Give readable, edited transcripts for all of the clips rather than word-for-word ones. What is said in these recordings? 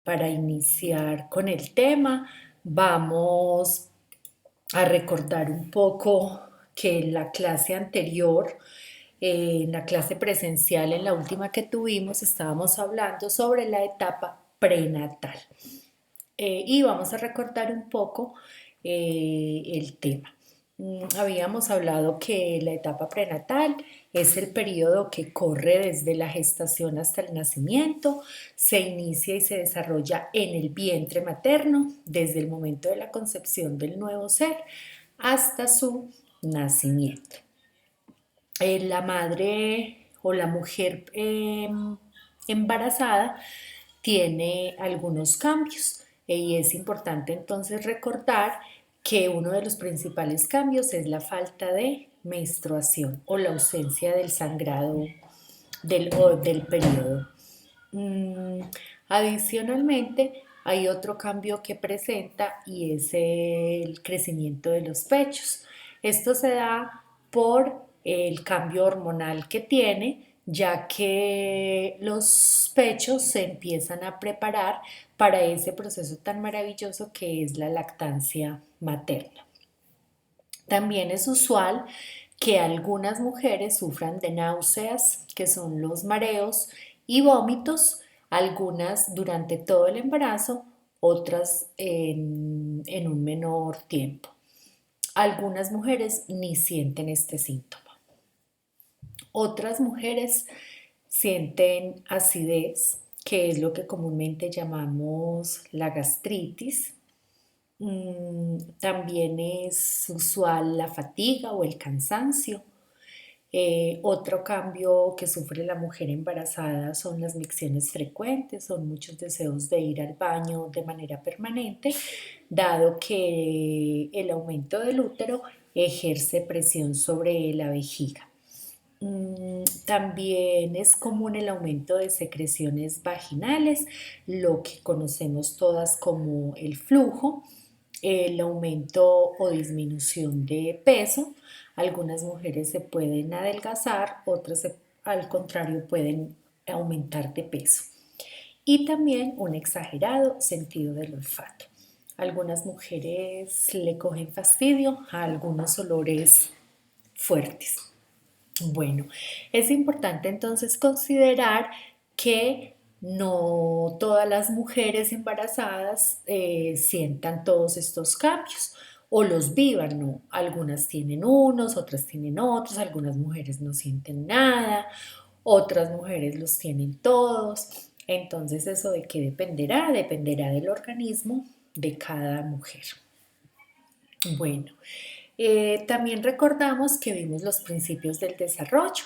Para iniciar con el tema, vamos a recordar un poco que en la clase anterior, en la clase presencial, en la última que tuvimos, estábamos hablando sobre la etapa prenatal. Y vamos a recordar un poco el tema. Habíamos hablado que la etapa prenatal es el periodo que corre desde la gestación hasta el nacimiento, se inicia y se desarrolla en el vientre materno desde el momento de la concepción del nuevo ser hasta su nacimiento. La madre o la mujer embarazada tiene algunos cambios y es importante entonces recordar que uno de los principales cambios es la falta de menstruación o la ausencia del sangrado del periodo. Mm, Adicionalmente, hay otro cambio que presenta y es el crecimiento de los pechos. Esto se da por el cambio hormonal que tiene, ya que los pechos se empiezan a preparar para ese proceso tan maravilloso que es la lactancia materna. También es usual que algunas mujeres sufran de náuseas, que son los mareos, y vómitos, algunas durante todo el embarazo, otras en un menor tiempo. Algunas mujeres ni sienten este síntoma. Otras mujeres sienten acidez, que es lo que comúnmente llamamos la gastritis. También es usual la fatiga o el cansancio. Otro cambio que sufre la mujer embarazada son las micciones frecuentes, son muchos deseos de ir al baño de manera permanente, dado que el aumento del útero ejerce presión sobre la vejiga. También es común el aumento de secreciones vaginales, lo que conocemos todas como el flujo, el aumento o disminución de peso. Algunas mujeres se pueden adelgazar, otras al contrario pueden aumentar de peso. Y también un exagerado sentido del olfato. Algunas mujeres le cogen fastidio a algunos olores fuertes. Bueno, es importante entonces considerar que no todas las mujeres embarazadas sientan todos estos cambios o los vivan, ¿no? Algunas tienen unos, otras tienen otros, algunas mujeres no sienten nada, otras mujeres los tienen todos. Entonces, ¿eso de qué dependerá? Dependerá del organismo de cada mujer. Bueno, también recordamos que vimos los principios del desarrollo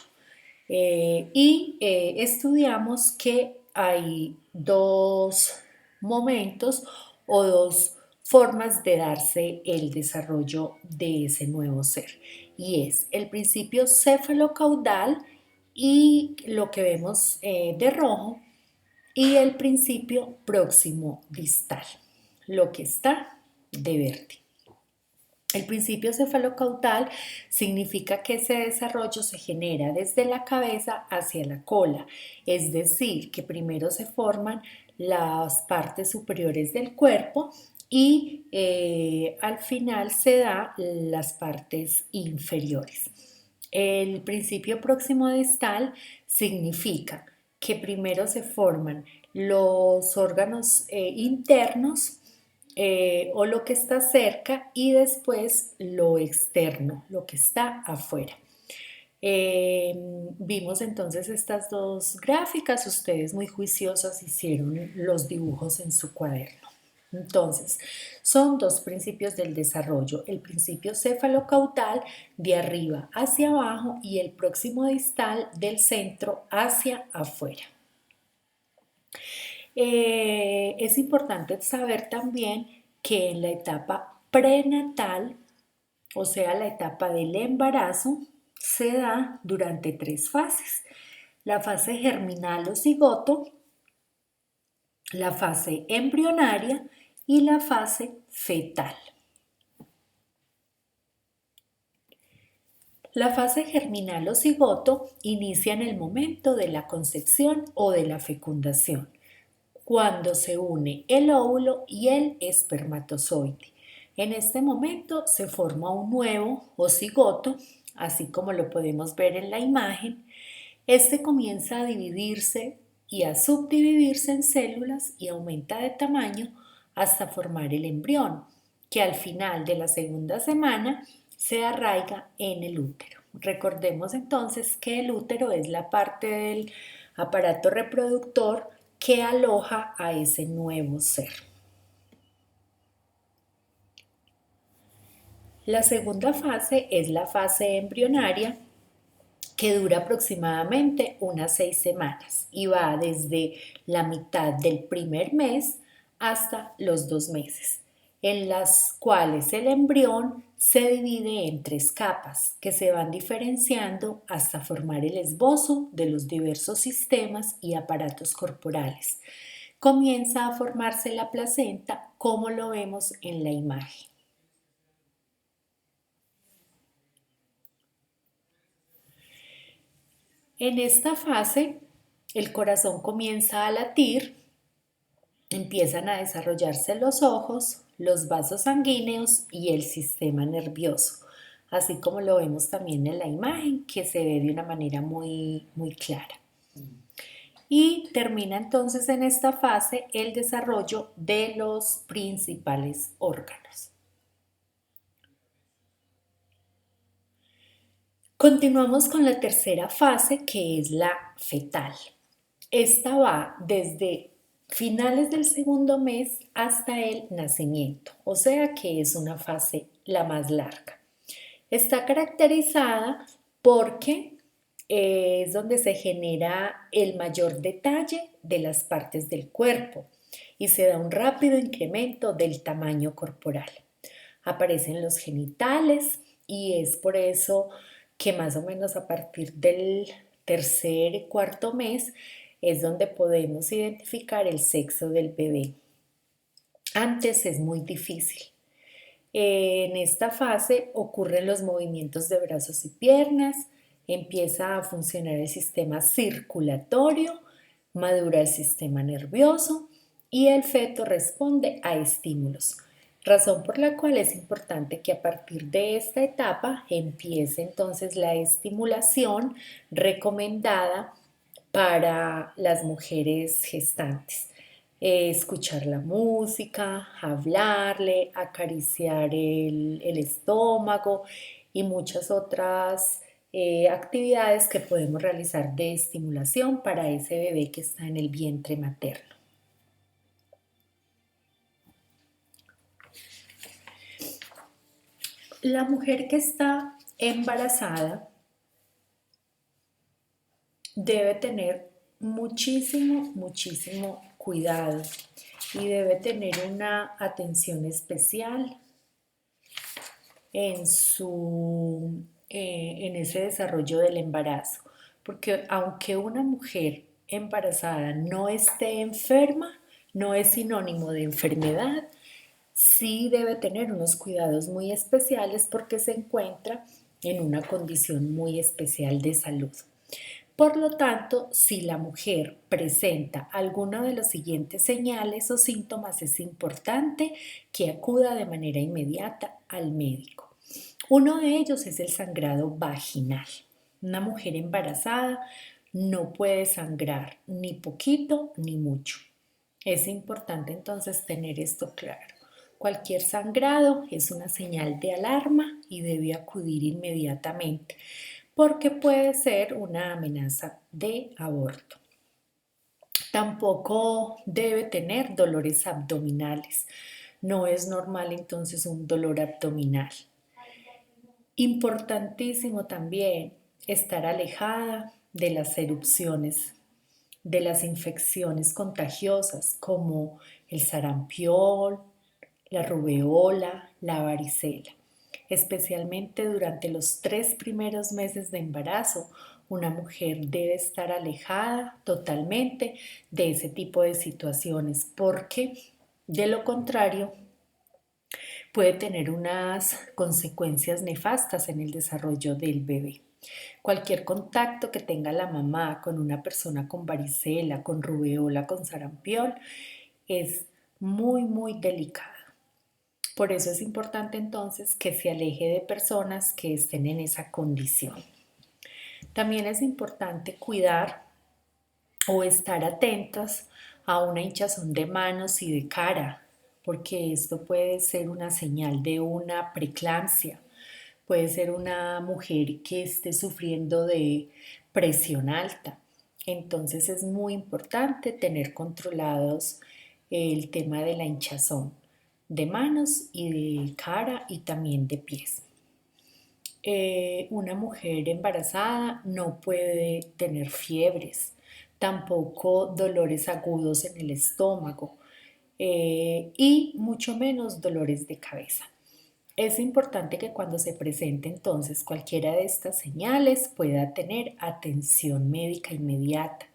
y estudiamos que hay dos momentos o dos formas de darse el desarrollo de ese nuevo ser. Y es el principio cefalocaudal y lo que vemos de rojo y el principio próximo distal, lo que está de verde. El principio cefalocaudal significa que ese desarrollo se genera desde la cabeza hacia la cola, es decir, que primero se forman las partes superiores del cuerpo y al final se da las partes inferiores. El principio próximo distal significa que primero se forman los órganos internos o lo que está cerca y después lo externo, lo que está afuera. Vimos entonces estas dos gráficas, ustedes muy juiciosas hicieron los dibujos en su cuaderno. Entonces, son dos principios del desarrollo, el principio cefalocaudal de arriba hacia abajo y el próximo distal del centro hacia afuera. Es importante saber también que en la etapa prenatal, o sea, la etapa del embarazo, se da durante 3 fases. La fase germinal o cigoto, la fase embrionaria y la fase fetal. La fase germinal o cigoto inicia en el momento de la concepción o de la fecundación. cuando se une el óvulo y el espermatozoide. En este momento se forma un nuevo o cigoto, así como lo podemos ver en la imagen. Este comienza a dividirse y a subdividirse en células y aumenta de tamaño hasta formar el embrión, que al final de la segunda semana se arraiga en el útero. Recordemos entonces que el útero es la parte del aparato reproductor que aloja a ese nuevo ser. La segunda fase es la fase embrionaria, que dura aproximadamente unas 6 semanas y va desde la mitad del primer mes hasta los 2 meses, en las cuales el embrión se divide en 3 capas que se van diferenciando hasta formar el esbozo de los diversos sistemas y aparatos corporales. Comienza a formarse la placenta como lo vemos en la imagen. En esta fase, el corazón comienza a latir, empiezan a desarrollarse los ojos, los vasos sanguíneos y el sistema nervioso, así como lo vemos también en la imagen, que se ve de una manera muy clara. Y termina entonces en esta fase el desarrollo de los principales órganos. Continuamos con la tercera fase, que es la fetal. Esta va desde finales del segundo mes hasta el nacimiento, o sea que es una fase la más larga. Está caracterizada porque es donde se genera el mayor detalle de las partes del cuerpo y se da un rápido incremento del tamaño corporal. Aparecen los genitales y es por eso que más o menos a partir del tercer y cuarto mes es donde podemos identificar el sexo del bebé. Antes es muy difícil. En esta fase ocurren los movimientos de brazos y piernas, empieza a funcionar el sistema circulatorio, madura el sistema nervioso y el feto responde a estímulos, razón por la cual es importante que a partir de esta etapa empiece entonces la estimulación recomendada para las mujeres gestantes. Escuchar la música, hablarle, acariciar el estómago y muchas otras actividades que podemos realizar de estimulación para ese bebé que está en el vientre materno. La mujer que está embarazada debe tener muchísimo cuidado y debe tener una atención especial en en ese desarrollo del embarazo, porque aunque una mujer embarazada no esté enferma, no es sinónimo de enfermedad, sí debe tener unos cuidados muy especiales porque se encuentra en una condición muy especial de salud. Por lo tanto, si la mujer presenta alguna de las siguientes señales o síntomas, es importante que acuda de manera inmediata al médico. Uno de ellos es el sangrado vaginal. Una mujer embarazada no puede sangrar ni poquito ni mucho. Es importante entonces tener esto claro. Cualquier sangrado es una señal de alarma y debe acudir inmediatamente, porque puede ser una amenaza de aborto. Tampoco debe tener dolores abdominales. No es normal entonces un dolor abdominal. Importantísimo también estar alejada de las erupciones, de las infecciones contagiosas como el sarampión, la rubeola, la varicela. Especialmente durante los 3 primeros meses de embarazo, una mujer debe estar alejada totalmente de ese tipo de situaciones porque de lo contrario puede tener unas consecuencias nefastas en el desarrollo del bebé. Cualquier contacto que tenga la mamá con una persona con varicela, con rubeola, con sarampión, es muy delicado. Por eso es importante entonces que se aleje de personas que estén en esa condición. También es importante cuidar o estar atentos a una hinchazón de manos y de cara, porque esto puede ser una señal de una preeclampsia. Puede ser una mujer que esté sufriendo de presión alta. Entonces es muy importante tener controlados el tema de la hinchazón de manos y de cara y también de pies. Una mujer embarazada no puede tener fiebres, tampoco dolores agudos en el estómago y mucho menos dolores de cabeza. Es importante que cuando se presente entonces cualquiera de estas señales pueda tener atención médica inmediata.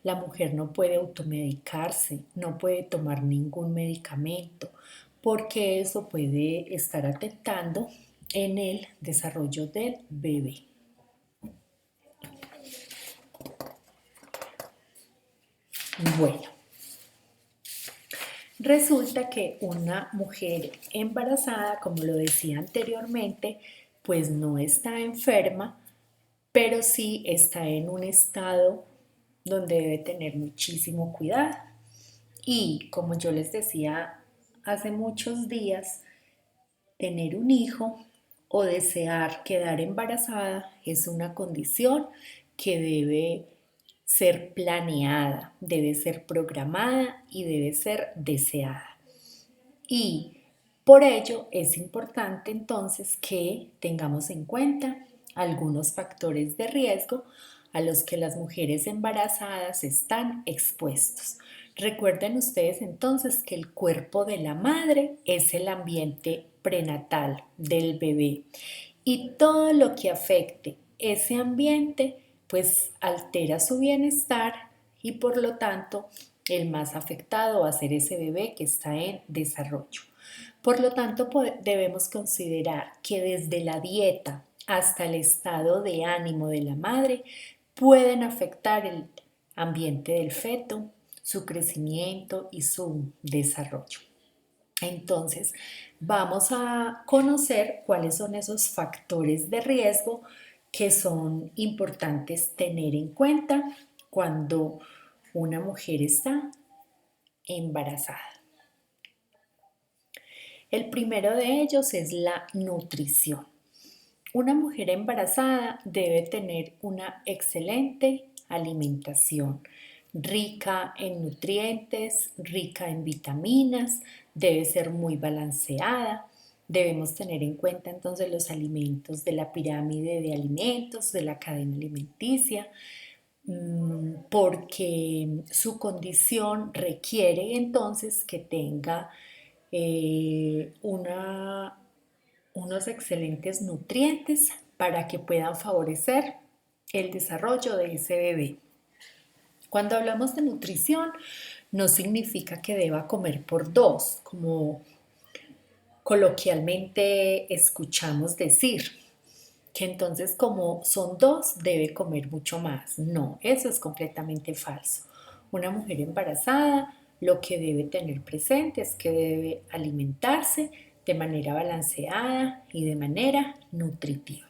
La mujer no puede automedicarse, no puede tomar ningún medicamento, porque eso puede estar atentando en el desarrollo del bebé. Bueno, resulta que una mujer embarazada, como lo decía anteriormente, pues no está enferma, pero sí está en un estado donde debe tener muchísimo cuidado. Y como yo les decía hace muchos días, tener un hijo o desear quedar embarazada es una condición que debe ser planeada, debe ser programada y debe ser deseada. Y por ello es importante entonces que tengamos en cuenta algunos factores de riesgo a los que las mujeres embarazadas están expuestos. Recuerden ustedes entonces que el cuerpo de la madre es el ambiente prenatal del bebé y todo lo que afecte ese ambiente pues altera su bienestar y por lo tanto el más afectado va a ser ese bebé que está en desarrollo. Por lo tanto, debemos considerar que desde la dieta hasta el estado de ánimo de la madre pueden afectar el ambiente del feto, su crecimiento y su desarrollo. Entonces, vamos a conocer cuáles son esos factores de riesgo que son importantes tener en cuenta cuando una mujer está embarazada. El primero de ellos es la nutrición. Una mujer embarazada debe tener una excelente alimentación, rica en nutrientes, rica en vitaminas, debe ser muy balanceada. Debemos tener en cuenta entonces los alimentos de la pirámide de alimentos, de la cadena alimenticia, porque su condición requiere entonces que tenga unos excelentes nutrientes para que puedan favorecer el desarrollo de ese bebé. Cuando hablamos de nutrición, no significa que deba comer por dos, como coloquialmente escuchamos decir, que entonces como son dos debe comer mucho más. No, eso es completamente falso. Una mujer embarazada lo que debe tener presente es que debe alimentarse de manera balanceada y de manera nutritiva.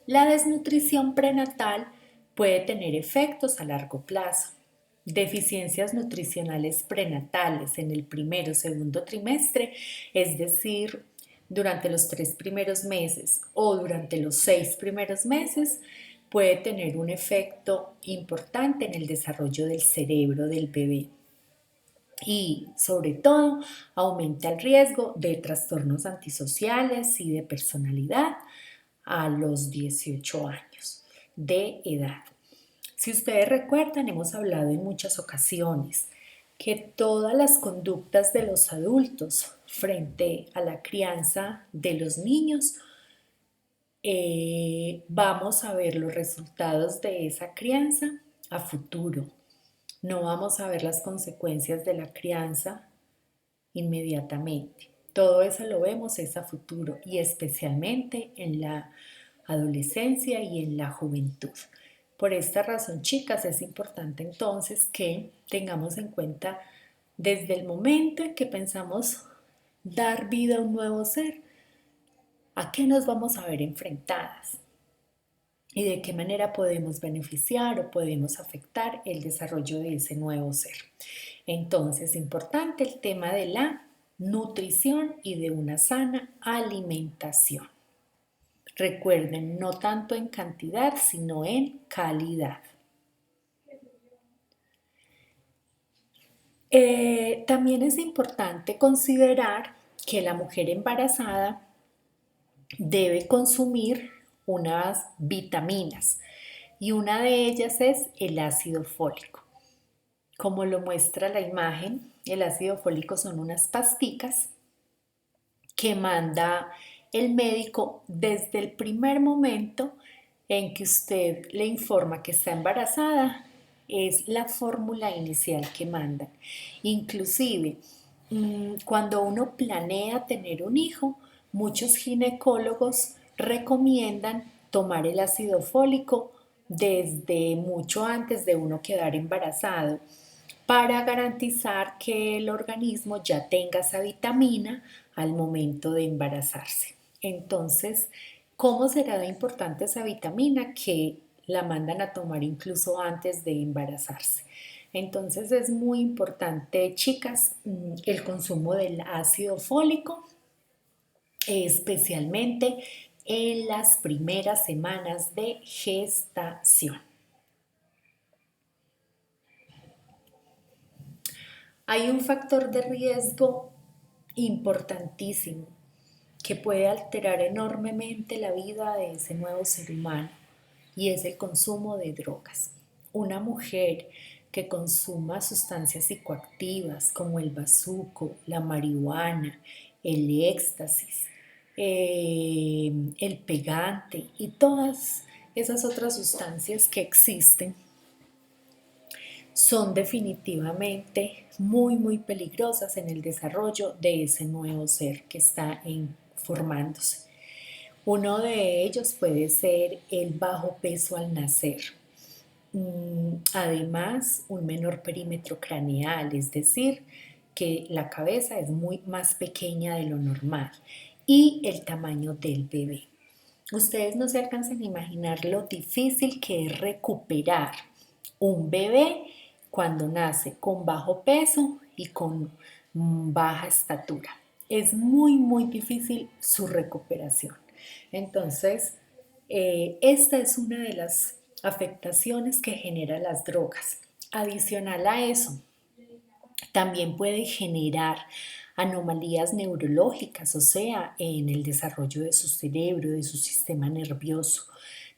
La desnutrición prenatal puede tener efectos a largo plazo. Deficiencias nutricionales prenatales en el primero o segundo trimestre, es decir, durante los 3 primeros meses o durante los 6 primeros meses, puede tener un efecto importante en el desarrollo del cerebro del bebé y sobre todo aumenta el riesgo de trastornos antisociales y de personalidad a los 18 años de edad. Si ustedes recuerdan, hemos hablado en muchas ocasiones que todas las conductas de los adultos frente a la crianza de los niños, vamos a ver los resultados de esa crianza a futuro. No vamos a ver las consecuencias de la crianza inmediatamente. Todo eso lo vemos es a futuro y especialmente en la adolescencia y en la juventud. Por esta razón, chicas, es importante entonces que tengamos en cuenta desde el momento en que pensamos dar vida a un nuevo ser, a qué nos vamos a ver enfrentadas y de qué manera podemos beneficiar o podemos afectar el desarrollo de ese nuevo ser. Entonces, importante el tema de la nutrición y de una sana alimentación. Recuerden, no tanto en cantidad, sino en calidad. También es importante considerar que la mujer embarazada debe consumir unas vitaminas y una de ellas es el ácido fólico. Como lo muestra la imagen, el ácido fólico son unas pasticas que manda el médico desde el primer momento en que usted le informa que está embarazada. Es la fórmula inicial que mandan. Inclusive, cuando uno planea tener un hijo, muchos ginecólogos recomiendan tomar el ácido fólico desde mucho antes de uno quedar embarazado para garantizar que el organismo ya tenga esa vitamina al momento de embarazarse. Entonces, ¿cómo será de importante esa vitamina? Que la mandan a tomar incluso antes de embarazarse. Entonces es muy importante, chicas, el consumo del ácido fólico, especialmente en las primeras semanas de gestación. Hay un factor de riesgo importantísimo que puede alterar enormemente la vida de ese nuevo ser humano y es el consumo de drogas. Una mujer que consuma sustancias psicoactivas como el bazuco, la marihuana, el éxtasis, el pegante y todas esas otras sustancias que existen son definitivamente muy peligrosas en el desarrollo de ese nuevo ser que está formándose. Uno de ellos puede ser el bajo peso al nacer. Además, un menor perímetro craneal, es decir, que la cabeza es muy más pequeña de lo normal, y el tamaño del bebé. Ustedes no se alcanzan a imaginar lo difícil que es recuperar un bebé cuando nace con bajo peso y con baja estatura. Es muy difícil su recuperación. Entonces, esta es una de las afectaciones que generan las drogas. Adicional a eso, también puede generar anomalías neurológicas, o sea, en el desarrollo de su cerebro, de su sistema nervioso.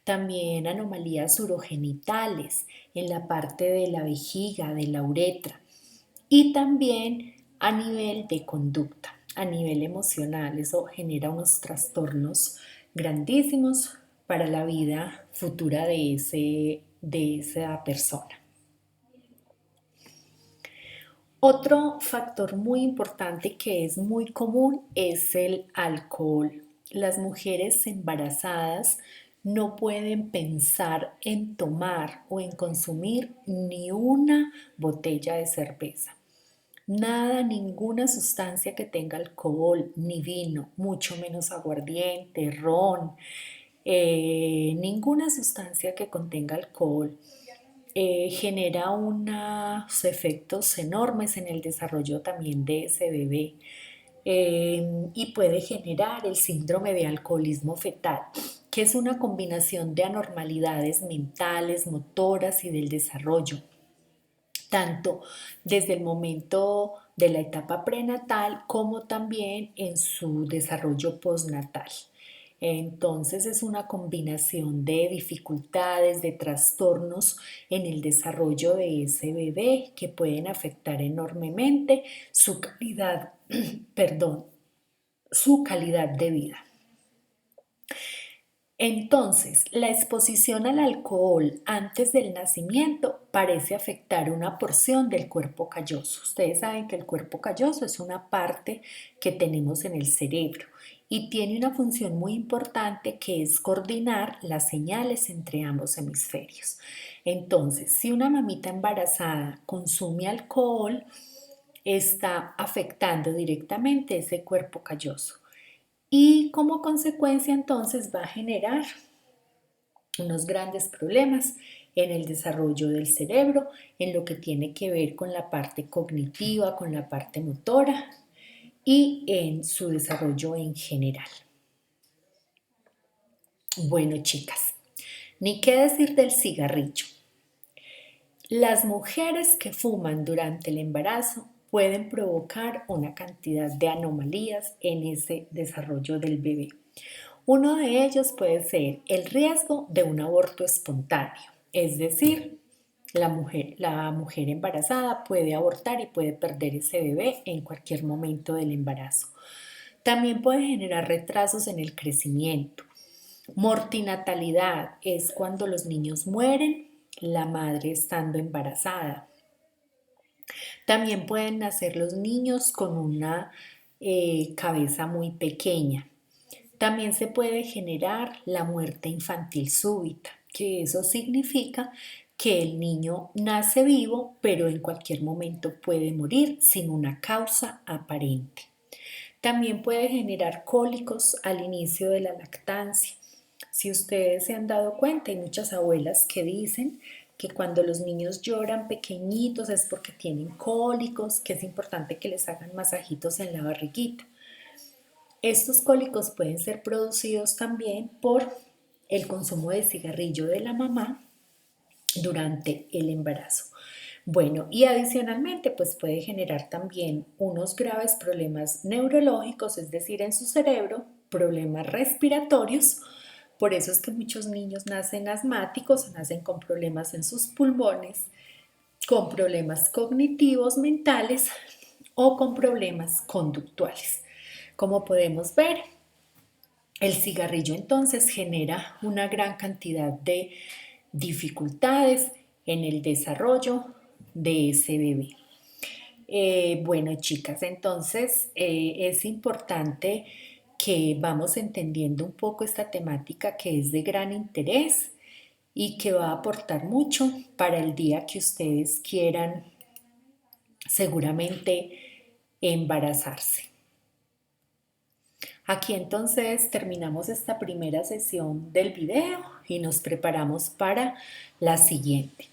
También anomalías urogenitales en la parte de la vejiga, de la uretra. Y también a nivel de conducta, a nivel emocional. Eso genera unos trastornos grandísimos para la vida futura de esa persona. Otro factor muy importante que es muy común es el alcohol. Las mujeres embarazadas no pueden pensar en tomar o en consumir ni una botella de cerveza. Nada, ninguna sustancia que tenga alcohol, ni vino, mucho menos aguardiente, ron, ninguna sustancia que contenga alcohol genera unos efectos enormes en el desarrollo también de ese bebé, y puede generar el síndrome de alcoholismo fetal, que es una combinación de anormalidades mentales, motoras y del desarrollo, tanto desde el momento de la etapa prenatal como también en su desarrollo postnatal. Entonces es una combinación de dificultades, de trastornos en el desarrollo de ese bebé que pueden afectar enormemente su calidad, perdón, su calidad de vida. Entonces, la exposición al alcohol antes del nacimiento parece afectar una porción del cuerpo calloso. Ustedes saben que el cuerpo calloso es una parte que tenemos en el cerebro y tiene una función muy importante que es coordinar las señales entre ambos hemisferios. Entonces, si una mamita embarazada consume alcohol, está afectando directamente ese cuerpo calloso y como consecuencia entonces va a generar unos grandes problemas en el desarrollo del cerebro, en lo que tiene que ver con la parte cognitiva, con la parte motora y en su desarrollo en general. Bueno, chicas, ni qué decir del cigarrillo. Las mujeres que fuman durante el embarazo pueden provocar una cantidad de anomalías en ese desarrollo del bebé. Uno de ellos puede ser el riesgo de un aborto espontáneo, es decir, la mujer embarazada puede abortar y puede perder ese bebé en cualquier momento del embarazo. También puede generar retrasos en el crecimiento. Mortinatalidad es cuando los niños mueren, la madre estando embarazada. También pueden nacer los niños con una cabeza muy pequeña. También se puede generar la muerte infantil súbita, que eso significa que el niño nace vivo, pero en cualquier momento puede morir sin una causa aparente. También puede generar cólicos al inicio de la lactancia. Si ustedes se han dado cuenta, hay muchas abuelas que dicen que cuando los niños lloran pequeñitos es porque tienen cólicos, que es importante que les hagan masajitos en la barriguita. Estos cólicos pueden ser producidos también por el consumo de cigarrillo de la mamá durante el embarazo. Bueno, y adicionalmente, pues puede generar también unos graves problemas neurológicos, es decir, en su cerebro, problemas respiratorios. Por eso es que muchos niños nacen asmáticos, nacen con problemas en sus pulmones, con problemas cognitivos, mentales o con problemas conductuales. Como podemos ver, el cigarrillo entonces genera una gran cantidad de dificultades en el desarrollo de ese bebé. Bueno, chicas, entonces es importante que vamos entendiendo un poco esta temática que es de gran interés y que va a aportar mucho para el día que ustedes quieran seguramente embarazarse. Aquí entonces terminamos esta primera sesión del video y nos preparamos para la siguiente.